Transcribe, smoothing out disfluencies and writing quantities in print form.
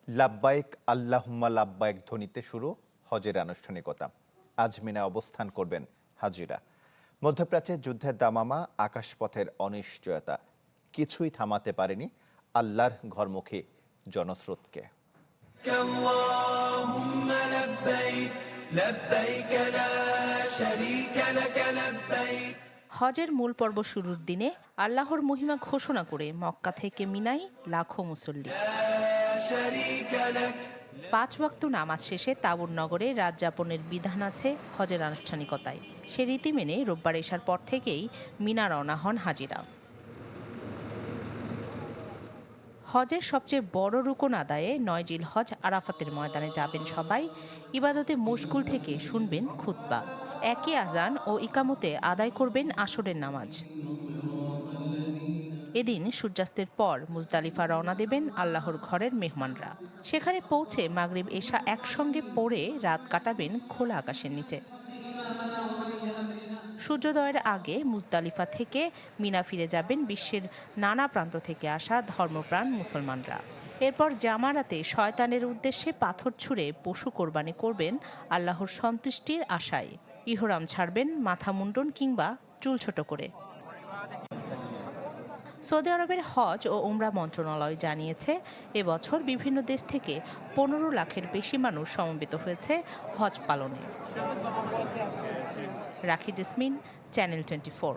লাব্বাইক আল্লাহুম্মা লাব্বাইক ধ্বনিতে শুরু হজের আনুষ্ঠানিকতা। আজ মিনায় অবস্থান করবেন হাজিরা। মধ্যপ্রাচ্যের যুদ্ধের দামামা, আকাশপথের অনিশ্চয়তা কিছুই থামাতে পারেনি আল্লাহর ঘরমুখী জনস্রোতকে। হজের মূল পর্ব শুরুর দিনে আল্লাহর মহিমা ঘোষণা করে মক্কা থেকে মিনায় লাখো মুসল্লি। 5 ওয়াক্ত নামাজ শেষে তাবুর নগরে রাত যাপনের বিধান আছে হজের আনুষ্ঠানিকতায়। সে রীতি মেনে রোববার এশার পর থেকেই মিনা রওনা হন হাজিরা। হজের সবচেয়ে বড় রুকন আদায়ে 9 জিলহজ আরাফাতের ময়দানে যাবেন সবাই। ইবাদতে মশগুল থেকে শুনবেন খুতবা। একই আজান ও ইকামতে আদায় করবেন আসরের নামাজ। এদিন সূর্যাস্তের পর মুজদালিফা রওনা দেবেন আল্লাহর ঘরের মেহমানরা। সেখানে পৌঁছে মাগরিব এশা একসঙ্গে পড়ে রাত কাটাবেন খোলা আকাশের নিচে। সূর্যোদয়ের আগে মুজদালিফা থেকে মিনা ফিরে যাবেন বিশ্বের নানা প্রান্ত থেকে আসা ধর্মপ্রাণ মুসলমানরা। এরপর জামারাতে শয়তানের উদ্দেশ্যে পাথর ছুঁড়ে পশু কোরবানি করবেন আল্লাহর সন্তুষ্টির আশায়। ইহরাম ছাড়বেন মাথা মুন্ডন কিংবা চুল ছোট করে। সৌদি আরবের হজ ও উমরা মন্ত্রণালয় জানিয়েছে, এবছর বিভিন্ন দেশ থেকে 15 লাখের বেশি মানুষ সমবেত হয়েছে হজ পালনে। রাখি জেসমিন, চ্যানেল 24।